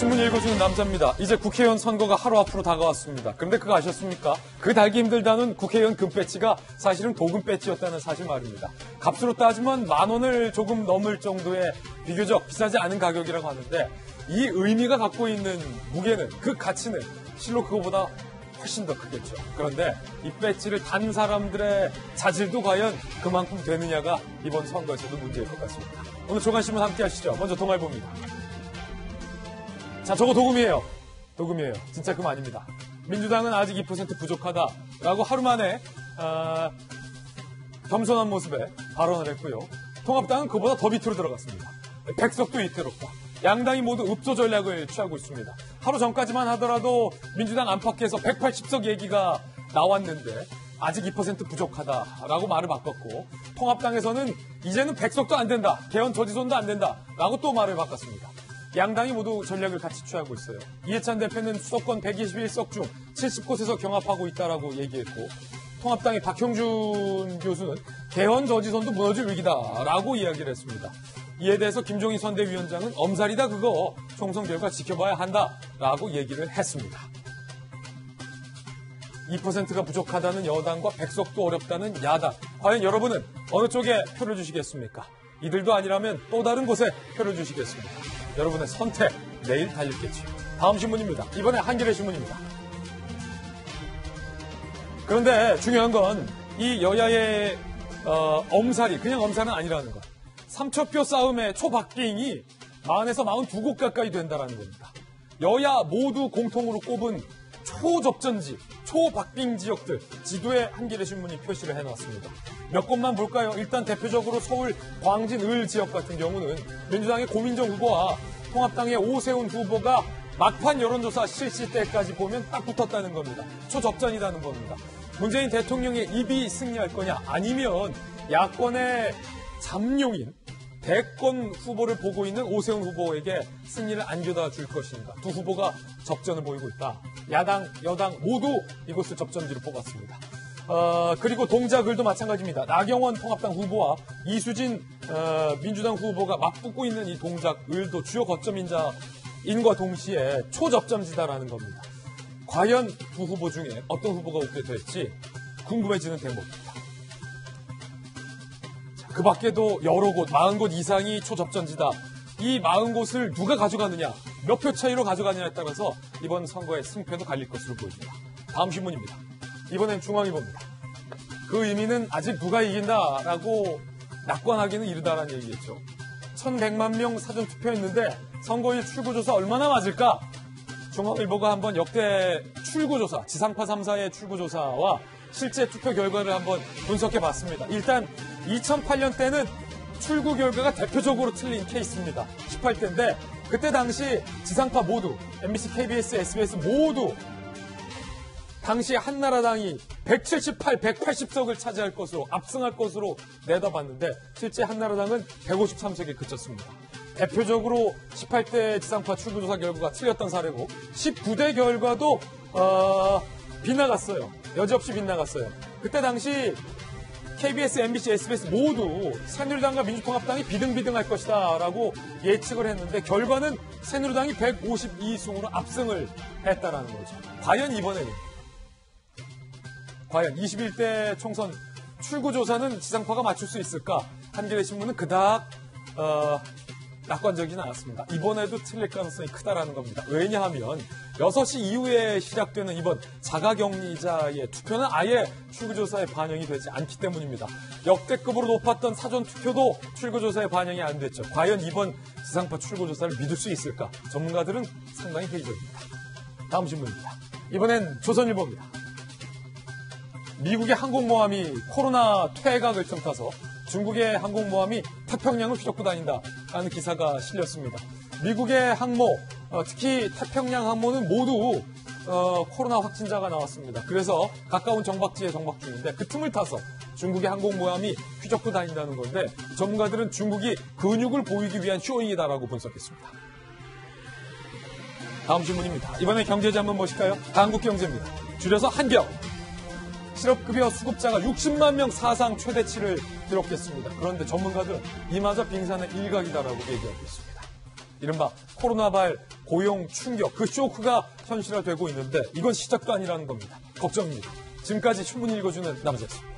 신문 읽어주는 남자입니다. 이제 국회의원 선거가 하루 앞으로 다가왔습니다. 그런데 그거 아셨습니까? 그 달기 힘들다는 국회의원 금배지가 사실은 도금 배지였다는 사실 말입니다. 값으로 따지면 10,000원을 조금 넘을 정도의 비교적 비싸지 않은 가격이라고 하는데 이 의미가 갖고 있는 무게는, 그 가치는 실로 그거보다 훨씬 더 크겠죠. 그런데 이 배지를 단 사람들의 자질도 과연 그만큼 되느냐가 이번 선거에서도 문제일 것 같습니다. 오늘 조간신문 함께 하시죠. 먼저 동아일보입니다. 자, 저거 도금이에요. 도금이에요. 진짜 금 아닙니다. 민주당은 아직 2% 부족하다라고 하루 만에 겸손한 모습에 발언을 했고요. 통합당은 그보다 더 밑으로 들어갔습니다. 백석도 위태롭다. 양당이 모두 읍조 전략을 취하고 있습니다. 하루 전까지만 하더라도 민주당 안팎에서 180석 얘기가 나왔는데 아직 2% 부족하다라고 말을 바꿨고, 통합당에서는 이제는 100석도 안 된다, 개헌 저지선도 안 된다라고 또 말을 바꿨습니다. 양당이 모두 전략을 같이 취하고 있어요. 이해찬 대표는 수도권 121석 중 70곳에서 경합하고 있다라고 얘기했고, 통합당의 박형준 교수는 개헌 저지선도 무너질 위기다라고 이야기를 했습니다. 이에 대해서 김종인 선대위원장은 엄살이다 그거, 총선 결과 지켜봐야 한다라고 얘기를 했습니다. 2%가 부족하다는 여당과 100석도 어렵다는 야당. 과연 여러분은 어느 쪽에 표를 주시겠습니까? 이들도 아니라면 또 다른 곳에 표를 주시겠습니까? 여러분의 선택, 내일 달렸겠지요. 다음 신문입니다. 이번에 한겨레 신문입니다. 그런데 중요한 건 이 여야의 엄살이 그냥 엄살은 아니라는 것. 삼척표 싸움의 초박빙이 40에서 42곳 가까이 된다는 겁니다. 여야 모두 공통으로 꼽은 초접전지, 초박빙 지역들 지도에 한겨레 신문이 표시를 해놨습니다. 몇 곳만 볼까요? 일단 대표적으로 서울 광진 을 지역 같은 경우는 민주당의 고민정 후보와 통합당의 오세훈 후보가 막판 여론조사 실시 때까지 보면 딱 붙었다는 겁니다. 초접전이라는 겁니다. 문재인 대통령의 입이 승리할 거냐, 아니면 야권의 잠룡인 대권 후보를 보고 있는 오세훈 후보에게 승리를 안겨다 줄 것인가. 두 후보가 접전을 보이고 있다. 야당, 여당 모두 이곳을 접전지로 뽑았습니다. 그리고 동작을도 마찬가지입니다. 나경원 통합당 후보와 이수진 민주당 후보가 맞붙고 있는 이 동작을도 주요 거점인자인과 동시에 초접전지다라는 겁니다. 과연 두 후보 중에 어떤 후보가 오게 될지 궁금해지는 대목입니다. 그 밖에도 여러 곳, 40곳 이상이 초접전지다. 이 40곳을 누가 가져가느냐, 몇 표 차이로 가져가느냐에 따라서 이번 선거의 승패도 갈릴 것으로 보입니다. 다음 신문입니다. 이번엔 중앙일보입니다. 그 의미는 아직 누가 이긴다라고 낙관하기는 이르다라는 얘기겠죠. 1,100만 명 사전 투표했는데 선거일 출구조사 얼마나 맞을까? 중앙일보가 한번 역대 출구조사, 지상파 3사의 출구조사와 실제 투표 결과를 한번 분석해봤습니다. 일단 2008년 때는 출구 결과가 대표적으로 틀린 케이스입니다. 18대인데 그때 당시 지상파 모두, MBC, KBS, SBS 모두 당시 한나라당이 178, 180석을 차지할 것으로, 압승할 것으로 내다봤는데 실제 한나라당은 153석에 그쳤습니다. 대표적으로 18대 지상파 출구조사 결과가 틀렸던 사례고, 19대 결과도 빗나갔어요. 여지없이 빗나갔어요. 그때 당시 KBS, MBC, SBS 모두 새누리당과 민주통합당이 비등비등할 것이다 라고 예측을 했는데 결과는 새누리당이 152승으로 압승을 했다라는 거죠. 과연 이번에는, 과연 21대 총선 출구조사는 지상파가 맞출 수 있을까? 한겨레 신문은 그닥 낙관적이진 않았습니다. 이번에도 틀릴 가능성이 크다라는 겁니다. 왜냐하면 6시 이후에 시작되는 이번 자가격리자의 투표는 아예 출구조사에 반영이 되지 않기 때문입니다. 역대급으로 높았던 사전투표도 출구조사에 반영이 안 됐죠. 과연 이번 지상파 출구조사를 믿을 수 있을까? 전문가들은 상당히 회의적입니다. 다음 신문입니다. 이번엔 조선일보입니다. 미국의 항공모함이 코로나 퇴각을 틈타서 중국의 항공모함이 태평양을 휘젓고 다닌다라는 기사가 실렸습니다. 미국의 항모, 특히 태평양 항모는 모두 코로나 확진자가 나왔습니다. 그래서 가까운 정박지에 정박 중인데 그 틈을 타서 중국의 항공모함이 휘젓고 다닌다는 건데 전문가들은 중국이 근육을 보이기 위한 쇼잉이다라고 분석했습니다. 다음 신문입니다. 이번에 경제지 한번 보실까요? 한국경제입니다. 줄여서 한경. 실업급여 수급자가 60만 명 사상 최대치를 기록했습니다. 그런데 전문가들은 이마저 빙산의 일각이다라고 얘기하고 있습니다. 이른바 코로나발 고용 충격, 그 쇼크가 현실화되고 있는데 이건 시작도 아니라는 겁니다. 걱정입니다. 지금까지 신문 읽어주는 남자였습니다.